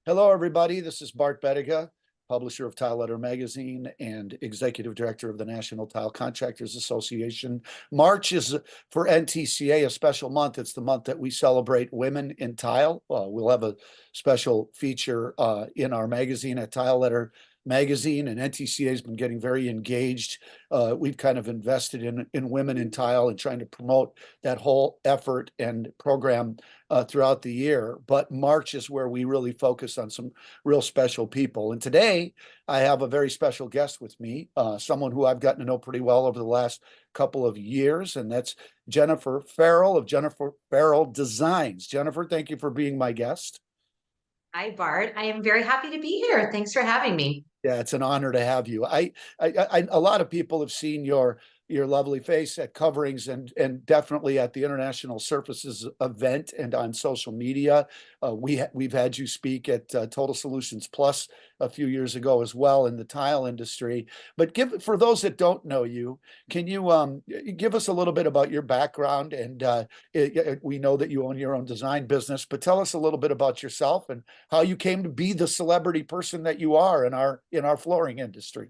Hello, everybody. This is Bart Bettiga, publisher of Tile Letter Magazine and executive director of the National Tile Contractors Association. March is for NTCA a special month. It's the month that we celebrate women in tile. We'll have a special feature in our magazine at Tile Letter Magazine, and NTCA has been getting very engaged. We've kind of invested in women in tile and trying to promote that whole effort and program throughout the year. But March is where we really focus on some real special people. And today I have a very special guest with me, someone who I've gotten to know pretty well over the last couple of years, and that's Jennifer Farrell of Jennifer Farrell Designs. Jennifer, thank you for being my guest. Hi, Bart. I am very happy to be here. Thanks for having me. Yeah, it's an honor to have you. A lot of people have seen your lovely face at coverings and definitely at the International Surfaces event and on social media. We've had you speak at Total Solutions Plus a few years ago as well in the tile industry. But for those that don't know you, can you give us a little bit about your background? And we know that you own your own design business, but tell us a little bit about yourself and how you came to be the celebrity person that you are in our flooring industry.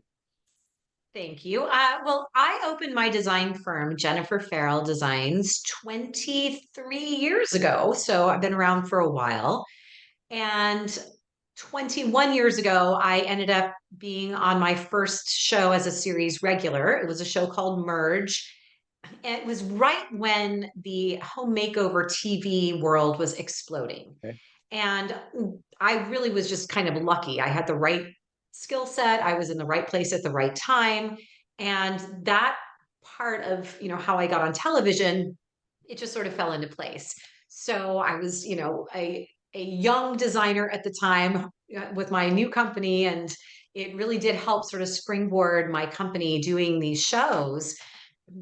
Thank you. Well, I opened my design firm, Jennifer Farrell Designs, 23 years ago. So I've been around for a while. And 21 years ago, I ended up being on my first show as a series regular. It was a show called Merge. It was right when the home makeover TV world was exploding. Okay. And I really was just kind of lucky. I had the right skill set. I was in the right place at the right time. And that part of, how I got on television, it just sort of fell into place. So I was, a young designer at the time with my new company, and it really did help sort of springboard my company doing these shows.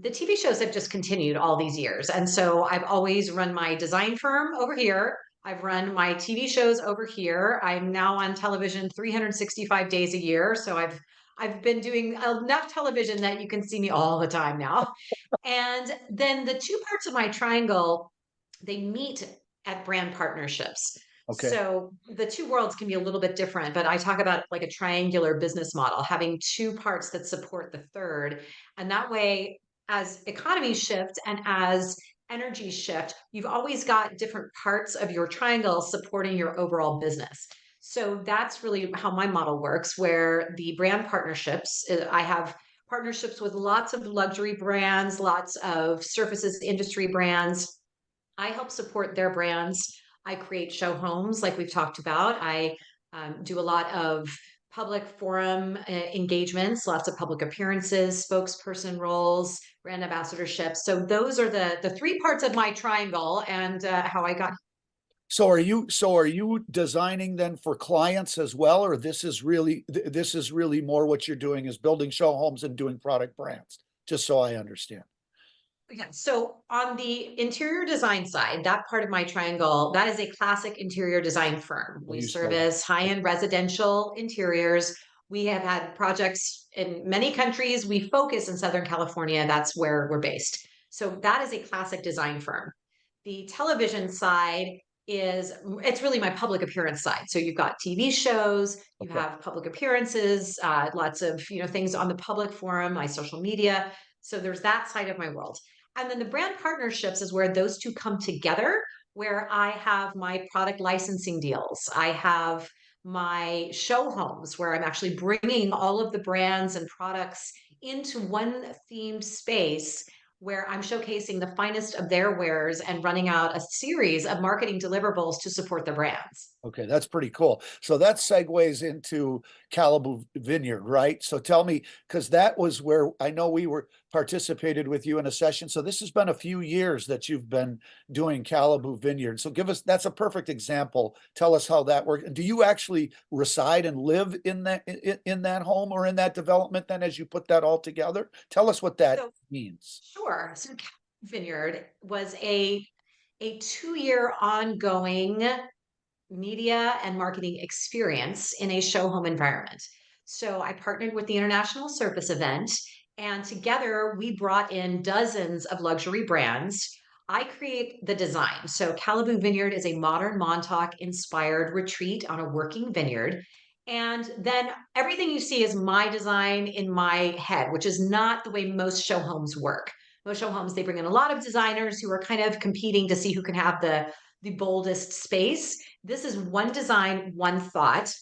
The TV shows have just continued all these years. And so I've always run my design firm over here. I've run my TV shows over here. I'm now on television 365 days a year. So I've been doing enough television that you can see me all the time now. And then the two parts of my triangle, they meet at brand partnerships. Okay. So the two worlds can be a little bit different, but I talk about like a triangular business model, having two parts that support the third. And that way, as economies shift and as energies shift, you've always got different parts of your triangle supporting your overall business. So that's really how my model works, where the brand partnerships, I have partnerships with lots of luxury brands, lots of surfaces industry brands. I help support their brands. I create show homes, like we've talked about. I do a lot of public forum engagements, lots of public appearances, spokesperson roles, brand ambassadorships. So those are the three parts of my triangle, and how I got. So are you designing then for clients as well, or this is really more what you're doing is building show homes and doing product brands, just so I understand. Yeah. So on the interior design side, that part of my triangle, that is a classic interior design firm. Well, We you said service high-end residential interiors. We have had projects in many countries. We focus in Southern California. That's where we're based. So that is a classic design firm. The television side it's really my public appearance side. So you've got TV shows, you okay. have public appearances, lots of things on the public forum, my social media. So there's that side of my world. And then the brand partnerships is where those two come together, where I have my product licensing deals. I have my show homes where I'm actually bringing all of the brands and products into one themed space where I'm showcasing the finest of their wares and running out a series of marketing deliverables to support the brands. Okay, that's pretty cool. So that segues into Calibu Vineyard, right? So tell me, because that was where I know we were participated with you in a session. So this has been a few years that you've been doing Calibu Vineyard. So that's a perfect example. Tell us how that works. Do you actually reside and live in that home or in that development then as you put that all together? Tell us what that So means. sure. So Vineyard was a 2-year ongoing media and marketing experience in a show home environment. So I partnered with the International Surface event, and together we brought in dozens of luxury brands. I create the design. So Calaboo Vineyard is a modern Montauk inspired retreat on a working vineyard. And then everything you see is my design in my head, which is not the way most show homes work. Most show homes, they bring in a lot of designers who are kind of competing to see who can have the boldest space. This is one design, one thought.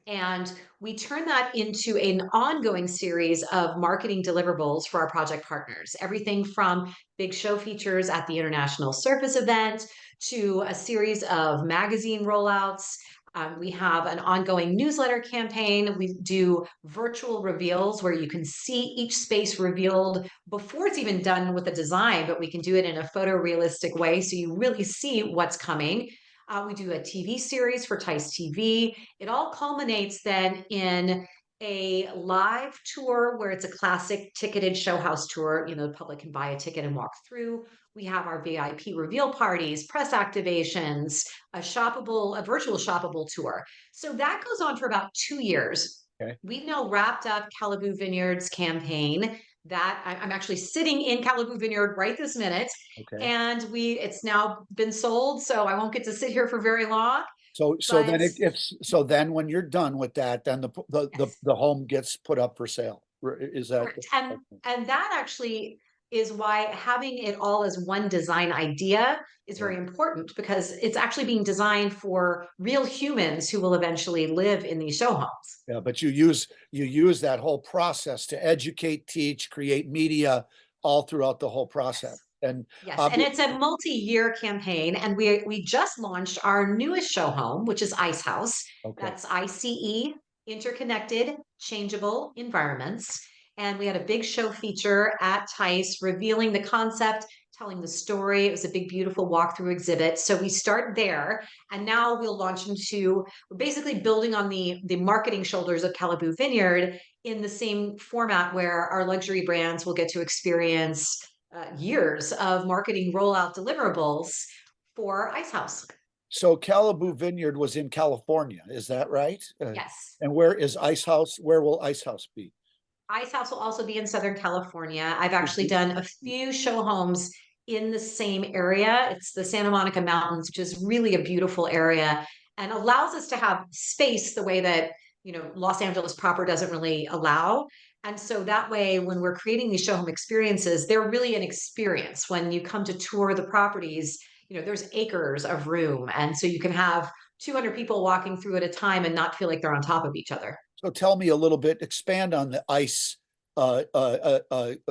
And we turn that into an ongoing series of marketing deliverables for our project partners. Everything from big show features at the International Surface event to a series of magazine rollouts. We have an ongoing newsletter campaign. We do virtual reveals where you can see each space revealed before it's even done with the design, but we can do it in a photorealistic way so you really see what's coming. We do a TV series for Tice TV. It all culminates then in a live tour where it's a classic ticketed show house tour. You know, the public can buy a ticket and walk through. We have our VIP reveal parties, press activations, a virtual shoppable tour. So that goes on for about 2 years. Okay. We've now wrapped up Calaboo Vineyard's campaign that I'm actually sitting in Calaboo Vineyard right this minute. Okay. And it's now been sold, so I won't get to sit here for very long. So But then so then when you're done with that, then yes, the home gets put up for sale. Is that? correct. And that actually is why having it all as one design idea is Yeah. very important because it's actually being designed for real humans who will eventually live in these show homes. Yeah, but you use that whole process to educate, teach, create media all throughout the whole process. Yes. And Yes, and obvi- it's a multi-year campaign, and we just launched our newest show home, which is Ice House. okay. That's ICE, interconnected, changeable environments. And we had a big show feature at Tice revealing the concept, telling the story. It was a big, beautiful walkthrough exhibit. So we start there, and now we'll launch into we're basically building on the marketing shoulders of Calaboo Vineyard in the same format where our luxury brands will get to experience years of marketing rollout deliverables for Ice House. So Calaboo Vineyard was in California, is that right? Yes. And where is Ice House? Where will Ice House be? Ice House will also be in Southern California. I've actually done a few show homes in the same area. It's the Santa Monica Mountains, which is really a beautiful area and allows us to have space the way that, Los Angeles proper doesn't really allow. And so that way, when we're creating these show home experiences, they're really an experience. When you come to tour the properties, there's acres of room. And so you can have 200 people walking through at a time and not feel like they're on top of each other. So tell me a little bit, expand on the ice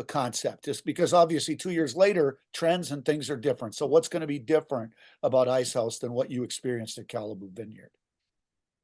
concept, just because obviously 2 years later, trends and things are different. So what's going to be different about Ice House than what you experienced at Calaboo Vineyard?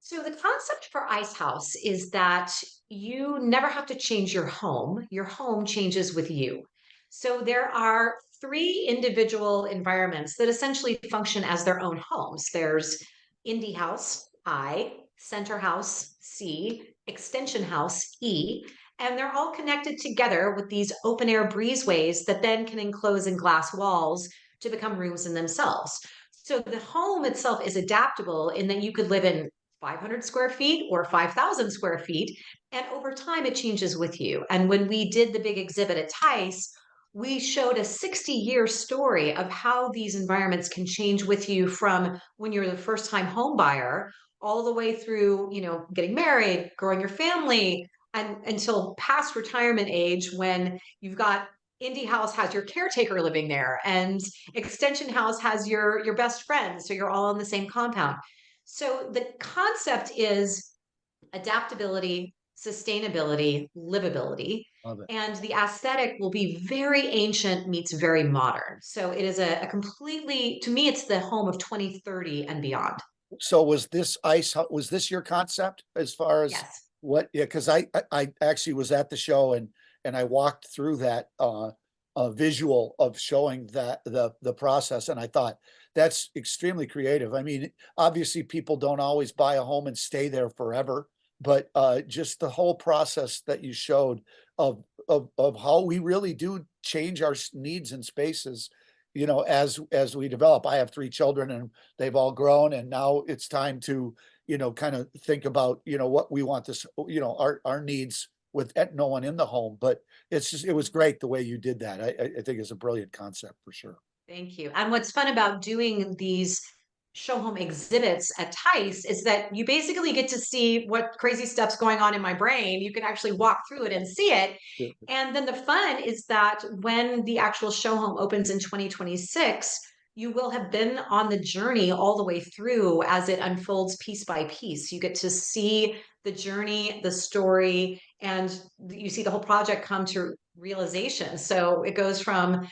So the concept for Ice House is that you never have to change your home. Your home changes with you. So there are three individual environments that essentially function as their own homes. There's Indie House, I, Center House, C, Extension House, E, and they're all connected together with these open air breezeways that then can enclose in glass walls to become rooms in themselves. So the home itself is adaptable in that you could live in 500 square feet or 5,000 square feet. And over time, it changes with you. And when we did the big exhibit at Tice, we showed a 60-year story of how these environments can change with you from when you're the first time home buyer all the way through, getting married, growing your family, and until past retirement age when you've got Indie House has your caretaker living there, and Extension House has your best friend, so you're all in the same compound. So the concept is adaptability, sustainability, livability, Love it. and the aesthetic will be very ancient meets very modern. So it is a completely, to me, it's the home of 2030 and beyond. So was this your concept as far as Yes. what? Yeah, because I actually was at the show and I walked through that visual of showing that the process, and I thought that's extremely creative. I mean, obviously people don't always buy a home and stay there forever, but just the whole process that you showed of how we really do change our needs and spaces, as we develop. I have three children and they've all grown, and now it's time to, kind of think about, what we want this, our needs with no one in the home. But it was great the way you did that. I think it's a brilliant concept for sure. Thank you. And what's fun about doing these show home exhibits at Tice is that you basically get to see what crazy stuff's going on in my brain. You can actually walk through it and see it. Yeah. And then the fun is that when the actual show home opens in 2026, you will have been on the journey all the way through as it unfolds piece by piece. You get to see the journey, the story, and you see the whole project come to realization. So it goes from,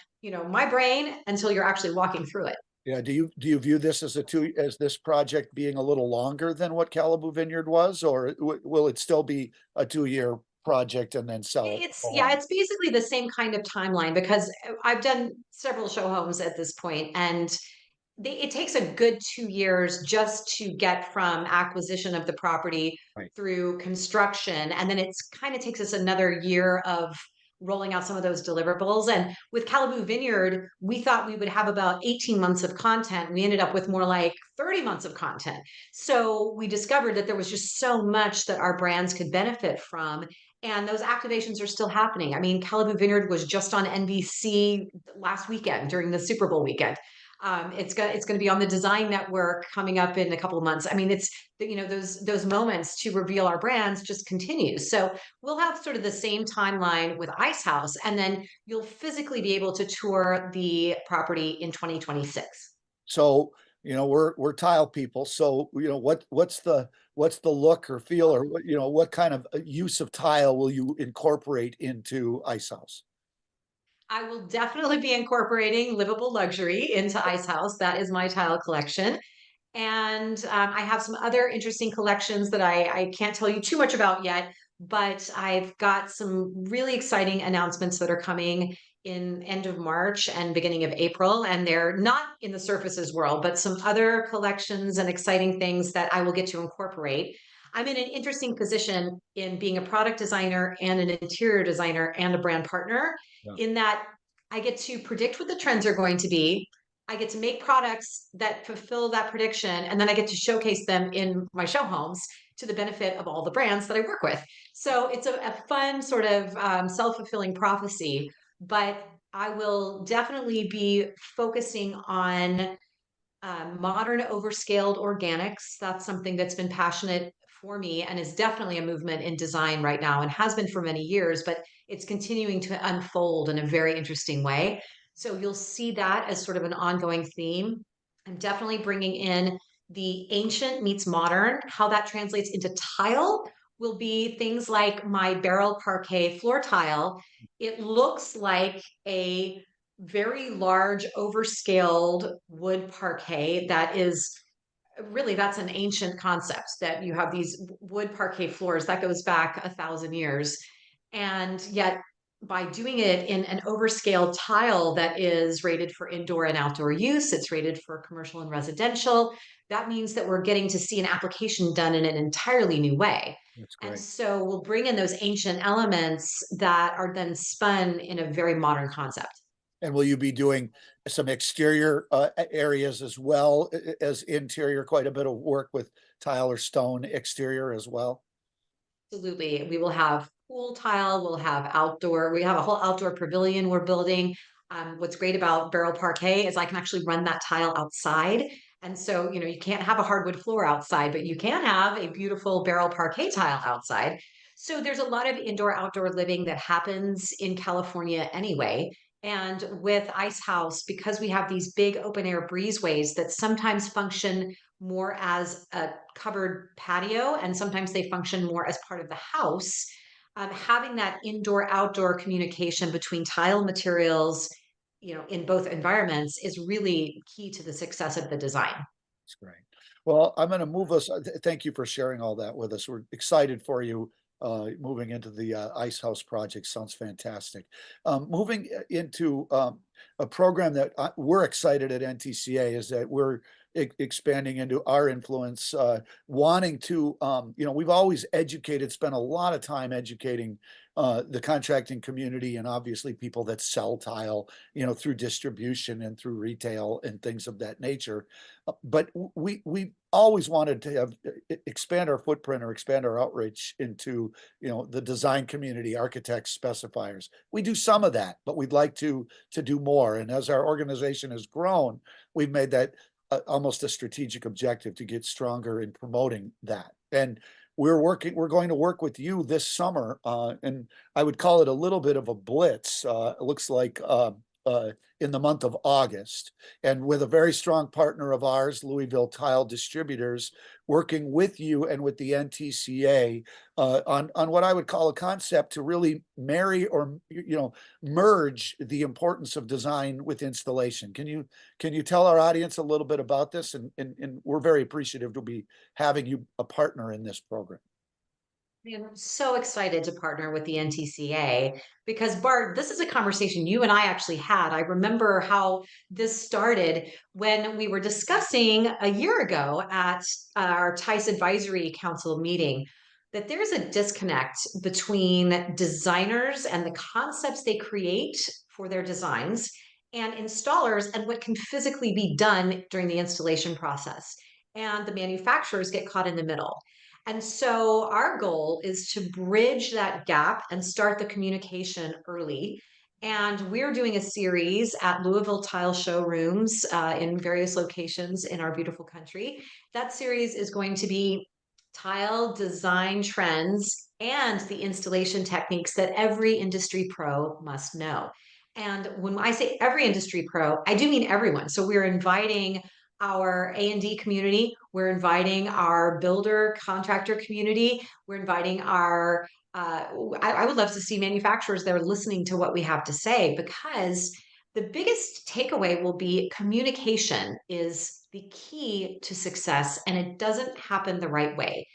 my brain until you're actually walking through it. Yeah, do you view this as as this project being a little longer than what Calibu Vineyard was, or will it still be a 2-year project and then sell? It's yeah, it's basically the same kind of timeline because I've done several show homes at this point, and it takes a good 2 years just to get from acquisition of the property Right. through construction, and then it's kind of takes us another year of rolling out some of those deliverables. And with Calibu Vineyard, we thought we would have about 18 months of content. We ended up with more like 30 months of content. So we discovered that there was just so much that our brands could benefit from. And those activations are still happening. I mean, Calibu Vineyard was just on NBC last weekend during the Super Bowl weekend. It's going to be on the Design Network coming up in a couple of months. I mean, it's those moments to reveal our brands just continues. So we'll have sort of the same timeline with Ice House, and then you'll physically be able to tour the property in 2026. So, we're tile people. So, what's the look or feel, or what kind of use of tile will you incorporate into Ice House? I will definitely be incorporating livable luxury into Ice House. That is my tile collection. And I have some other interesting collections that I can't tell you too much about yet, but I've got some really exciting announcements that are coming in end of March and beginning of April. And they're not in the surfaces world, but some other collections and exciting things that I will get to incorporate. I'm in an interesting position in being a product designer and an interior designer and a brand partner, Yeah. in that I get to predict what the trends are going to be. I get to make products that fulfill that prediction, and then I get to showcase them in my show homes to the benefit of all the brands that I work with. So it's a fun sort of self-fulfilling prophecy, but I will definitely be focusing on modern overscaled organics. That's something that's been passionate for me and is definitely a movement in design right now and has been for many years, but it's continuing to unfold in a very interesting way. So you'll see that as sort of an ongoing theme. I'm definitely bringing in the ancient meets modern. How that translates into tile will be things like my barrel parquet floor tile. It looks like a very large, overscaled wood parquet that is really, that's an ancient concept, that you have these wood parquet floors that goes back 1,000 years. And yet, by doing it in an overscaled tile that is rated for indoor and outdoor use, it's rated for commercial and residential. That means that we're getting to see an application done in an entirely new way. That's And great. so we'll bring in those ancient elements that are then spun in a very modern concept. And will you be doing some exterior areas as well as interior? Quite a bit of work with tile or stone exterior as well. Absolutely. We will have pool tile, we'll have outdoor, we have a whole outdoor pavilion we're building. What's great about barrel parquet is I can actually run that tile outside. And so, you can't have a hardwood floor outside, but you can have a beautiful barrel parquet tile outside. So there's a lot of indoor outdoor living that happens in California anyway. And with Ice House, because we have these big open air breezeways that sometimes function more as a covered patio, and sometimes they function more as part of the house. Having that indoor outdoor communication between tile materials, in both environments is really key to the success of the design. That's great. Well, I'm going to move us. Thank you for sharing all that with us. We're excited for you moving into the Ice House project. Sounds fantastic. Moving into a program that we're excited at NTCA is that we're expanding into our influence, wanting to, we've always educated, spent a lot of time educating the contracting community and obviously people that sell tile, through distribution and through retail and things of that nature. But we always wanted to have expand our footprint or expand our outreach into, the design community, architects, specifiers. We do some of that, but we'd like to do more. And as our organization has grown, we've made that almost a strategic objective to get stronger in promoting that. And we're going to work with you this summer, and I would call it a little bit of a blitz. It looks like in the month of August, and with a very strong partner of ours, Louisville Tile Distributors, working with you and with the NTCA on what I would call a concept to really marry or merge the importance of design with installation. Can you tell our audience a little bit about this? And we're very appreciative to be having you a partner in this program. I'm so excited to partner with the NTCA because, Bart, this is a conversation you and I actually had. I remember how this started when we were discussing a year ago at our TICE Advisory Council meeting that there's a disconnect between designers and the concepts they create for their designs and installers and what can physically be done during the installation process. And the manufacturers get caught in the middle. And so our goal is to bridge that gap and start the communication early. And we're doing a series at Louisville Tile showrooms in various locations in our beautiful country. That series is going to be tile design trends and the installation techniques that every industry pro must know. And when I say every industry pro, I do mean everyone. So we're inviting our A&D community. We're inviting our builder contractor community. We're inviting our, I would love to see manufacturers that are listening to what we have to say, because the biggest takeaway will be communication is the key to success, and it doesn't happen the right way.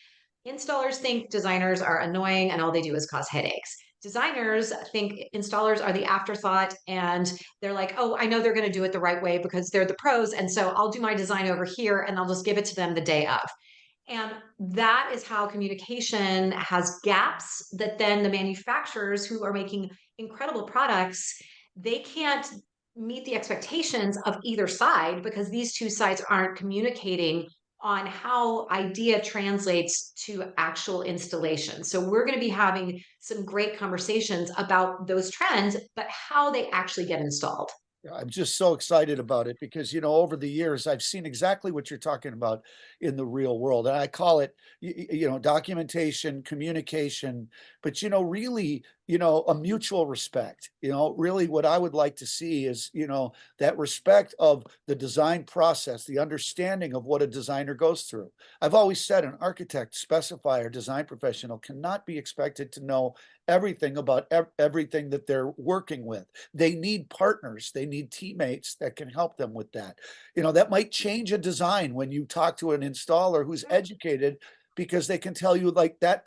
Installers think designers are annoying and all they do is cause headaches. Designers think installers are the afterthought and they're like, oh, I know they're going to do it the right way because they're the pros. And so I'll do my design over here and I'll just give it to them the day of. And that is how communication has gaps that then the manufacturers who are making incredible products, they can't meet the expectations of either side because these two sides aren't communicating on how idea translates to actual installation. So we're going to be having some great conversations about those trends, but how they actually get installed. Yeah, I'm just so excited about it because, over the years, I've seen exactly what you're talking about in the real world. And I call it, documentation, communication, but, really, a mutual respect. Really what I would like to see is, that respect of the design process, the understanding of what a designer goes through. I've always said an architect, specifier, design professional cannot be expected to know everything about everything that they're working with. They need partners, they need teammates that can help them with that. That might change a design when you talk to an installer who's educated, because they can tell you like that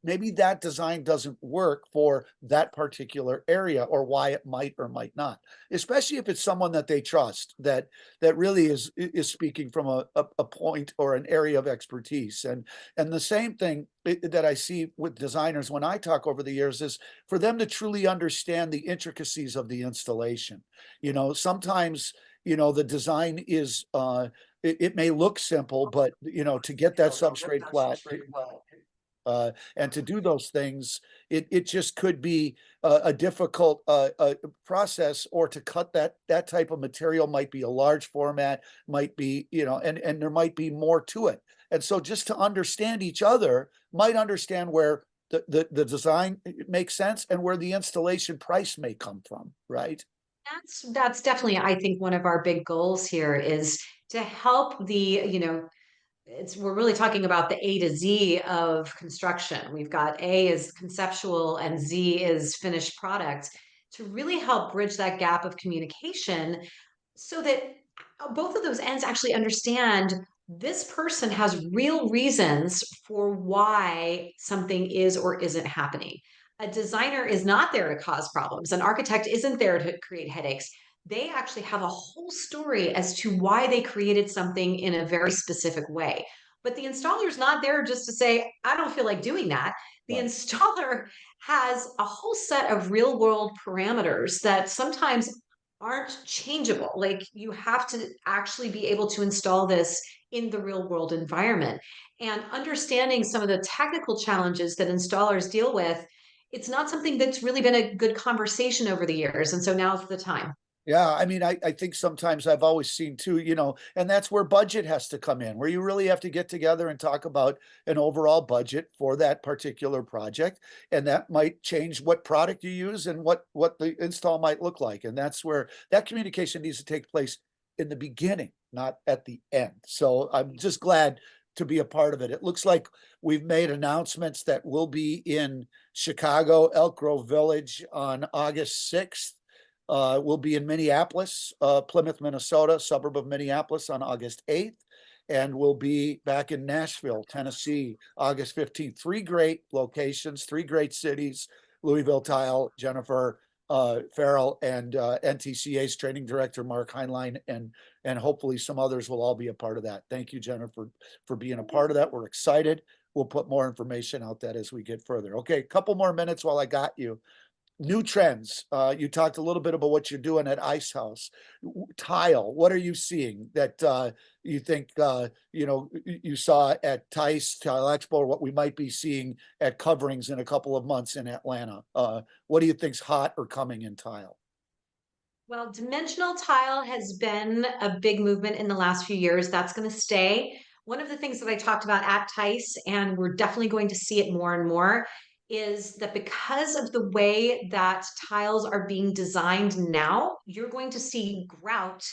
maybe that design doesn't work for that particular area, or why it might or might not, especially if it's someone that they trust, that really is speaking from a point or an area of expertise. And the same thing that I see with designers when I talk over the years is for them to truly understand the intricacies of the installation. Sometimes, the design is it may look simple, but to get that substrate flat, and to do those things, it just could be a difficult process, or to cut that type of material might be a large format, might be, and there might be more to it. And so just to understand each other, might understand where the design makes sense and where the installation price may come from, right? That's definitely, I think, one of our big goals here is to help we're really talking about the A to Z of construction. We've got A is conceptual and Z is finished product, to really help bridge that gap of communication so that both of those ends actually understand this person has real reasons for why something is or isn't happening. A designer is not there to cause problems. An architect isn't there to create headaches. they actually have a whole story as to why they created something in a very specific way. But the installer's not there just to say, I don't feel like doing that. The Right. installer has a whole set of real world parameters that sometimes aren't changeable. Like you have to actually be able to install this in the real world environment. And understanding some of the technical challenges that installers deal with, it's not something that's really been a good conversation over the years. And so now's the time. Yeah, I mean, I think sometimes I've always seen too, and that's where budget has to come in, where you really have to get together and talk about an overall budget for that particular project, and that might change what product you use and what the install might look like, and that's where that communication needs to take place in the beginning, not at the end. So I'm just glad to be a part of it. It looks like we've made announcements that will be in Chicago, Elk Grove Village on August 6th. We'll be in Minneapolis, Plymouth, Minnesota, suburb of Minneapolis on August 8th. And we'll be back in Nashville, Tennessee, August 15th. Three great locations, three great cities, Louisville Tile, Jennifer Farrell, and NTCA's training director, Mark Heinlein, and hopefully some others will all be a part of that. Thank you, Jennifer, for being a part of that. We're excited. We'll put more information out that as we get further. Okay, a couple more minutes while I got you. New trends. You talked a little bit about what you're doing at Ice House. Tile, what are you seeing that you think you saw at Tice Tile Expo, or what we might be seeing at Coverings in a couple of months in Atlanta? What do you think's hot or coming in tile? Well, dimensional tile has been a big movement in the last few years. That's going to stay. One of the things that I talked about at Tice, and we're definitely going to see it more and more, is that because of the way that tiles are being designed now, you're going to see grout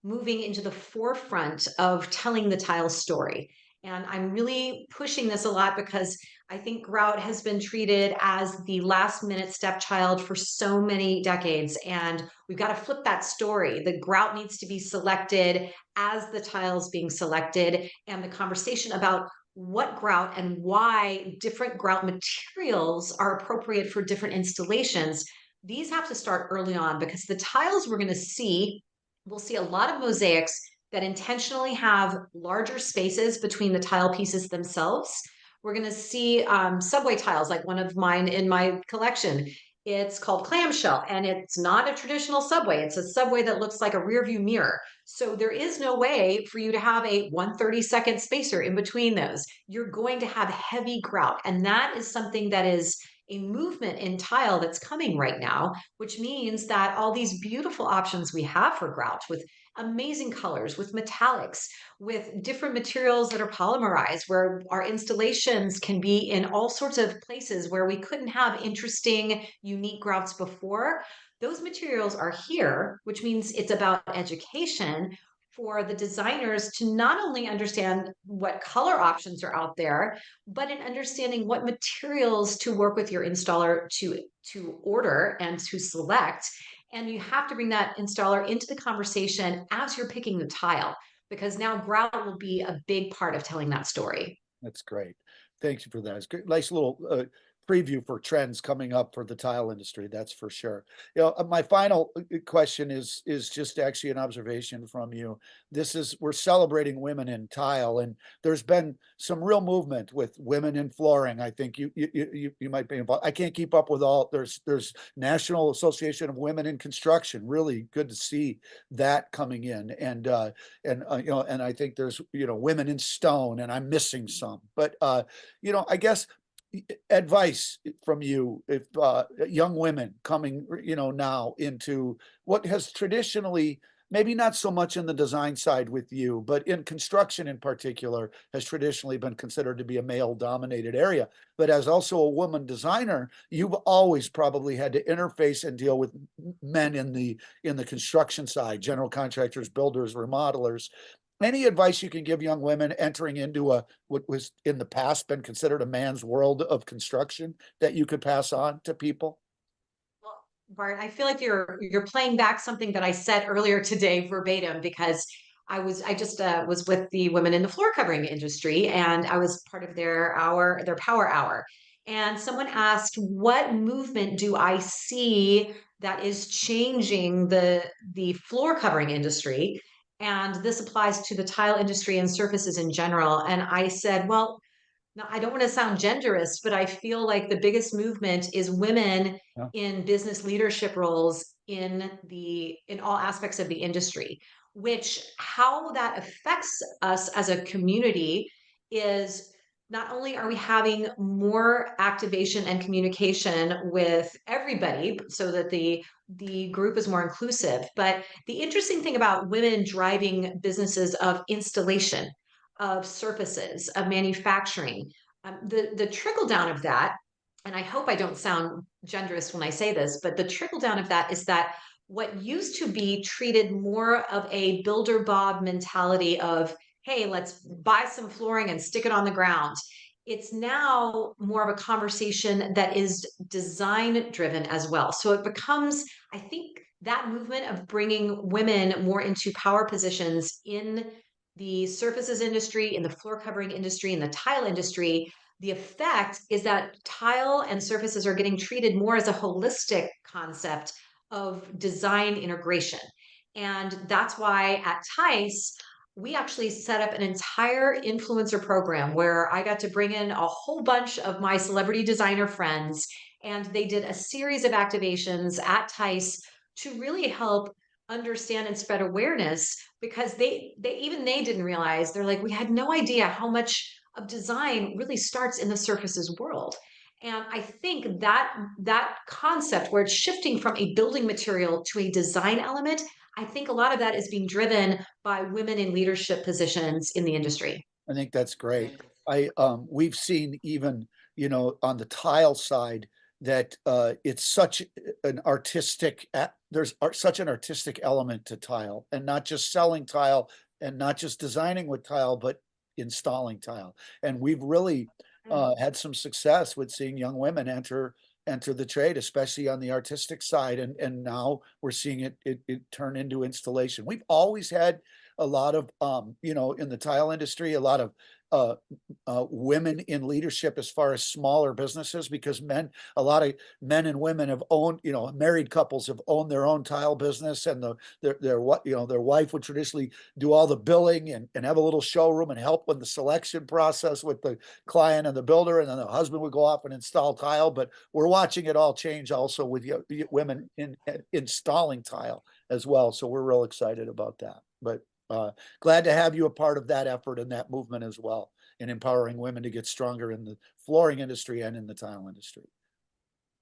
moving into the forefront of telling the tile story. And I'm really pushing this a lot because I think grout has been treated as the last minute stepchild for so many decades. And we've got to flip that story. The grout needs to be selected as the tiles being selected, and the conversation about what grout and why different grout materials are appropriate for different installations. These have to start early on because the tiles we're going to see, we'll see a lot of mosaics that intentionally have larger spaces between the tile pieces themselves. We're going to see subway tiles, like one of mine in my collection. It's called clamshell, and it's not a traditional subway. It's a subway that looks like a rear view mirror. So there is no way for you to have a 1/32nd spacer in between those. You're going to have heavy grout. And that is something that is a movement in tile that's coming right now, which means that all these beautiful options we have for grout with amazing colors, with metallics, with different materials that are polymerized, where our installations can be in all sorts of places where we couldn't have interesting, unique grouts before. Those materials are here, which means it's about education for the designers to not only understand what color options are out there, but in understanding what materials to work with your installer to order and to select. And you have to bring that installer into the conversation as you're picking the tile, because now grout will be a big part of telling that story. That's great. Thank you for that. It's good. Nice little preview for trends coming up for the tile industry. That's for sure. My final question is just actually an observation from you. We're celebrating women in tile, and there's been some real movement with women in flooring. I think you might be involved. I can't keep up with all. There's National Association of Women in Construction. Really good to see that coming in, and and I think there's women in stone, and I'm missing some, but I guess advice from you, if young women coming now into what has traditionally, maybe not so much in the design side with you, but in construction in particular, has traditionally been considered to be a male dominated area. But as also a woman designer, you've always probably had to interface and deal with men in the construction side, general contractors, builders, remodelers. Any advice you can give young women entering into what was in the past been considered a man's world of construction that you could pass on to people? Well, Bart, I feel like you're playing back something that I said earlier today verbatim, because I just was with the women in the floor covering industry, and I was part of their power hour. And someone asked, what movement do I see that is changing the floor covering industry? And this applies to the tile industry and surfaces in general. And I said, well, now, I don't want to sound genderist, but I feel like the biggest movement is women Yeah. in business leadership roles in all aspects of the industry, which how that affects us as a community is not only are we having more activation and communication with everybody so that the group is more inclusive, but the interesting thing about women driving businesses of installation, of surfaces, of manufacturing. The trickle down of that, and I hope I don't sound genderist when I say this, but the trickle down of that is that what used to be treated more of a builder Bob mentality of, hey, let's buy some flooring and stick it on the ground. It's now more of a conversation that is design driven as well. So it becomes, I think, that movement of bringing women more into power positions in the surfaces industry, in the floor covering industry, in the tile industry, the effect is that tile and surfaces are getting treated more as a holistic concept of design integration. And that's why at Tice, we actually set up an entire influencer program where I got to bring in a whole bunch of my celebrity designer friends, and they did a series of activations at Tice to really help understand and spread awareness because they even they didn't realize, they're like, we had no idea how much of design really starts in the surfaces world. And I think that that concept where it's shifting from a building material to a design element, I think a lot of that is being driven by women in leadership positions in the industry. I think that's great. We've seen even, on the tile side that it's such an artistic, there's such an artistic element to tile, and not just selling tile and not just designing with tile, but installing tile. And we've really had some success with seeing young women enter the trade, especially on the artistic side. And now we're seeing it turn into installation. We've always had a lot of in the tile industry, a lot of uh women in leadership as far as smaller businesses, because a lot of men and women have owned, married couples have owned their own tile business, and their what their wife would traditionally do all the billing and have a little showroom and help with the selection process with the client and the builder, and then the husband would go off and install tile. But we're watching it all change also with women in installing tile as well, so we're real excited about that. But glad to have you a part of that effort and that movement as well, in empowering women to get stronger in the flooring industry and in the tile industry.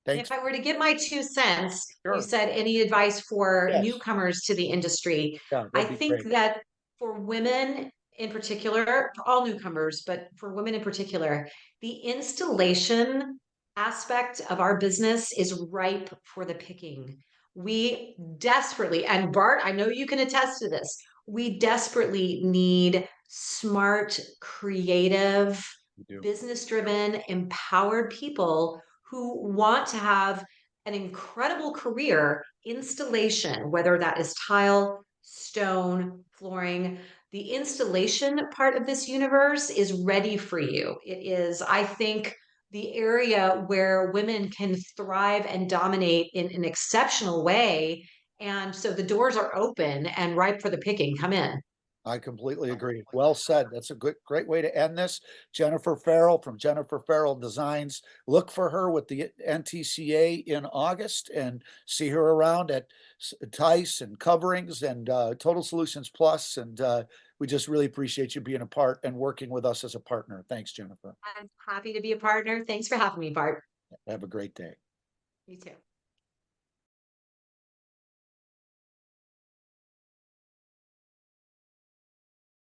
And Thanks. if I were to give my 2 cents, you Sure. said any advice for Yes. newcomers to the industry. Yeah, I that'd be think great. that for women in particular, for all newcomers, but for women in particular, the installation aspect of our business is ripe for the picking. We desperately, and Bart, I know you can attest to this, we desperately need smart, creative, You do. business driven, empowered people who want to have an incredible career installation, whether that is tile, stone, flooring. The installation part of this universe is ready for you. It is, I think, the area where women can thrive and dominate in an exceptional way. And so the doors are open and ripe for the picking. Come in. I completely agree. Well said. That's a great way to end this. Jennifer Farrell from Jennifer Farrell Designs. Look for her with the NTCA in August, and see her around at Tice and Coverings and Total Solutions Plus. And we just really appreciate you being a part and working with us as a partner. Thanks, Jennifer. I'm happy to be a partner. Thanks for having me, Bart. Have a great day. You too.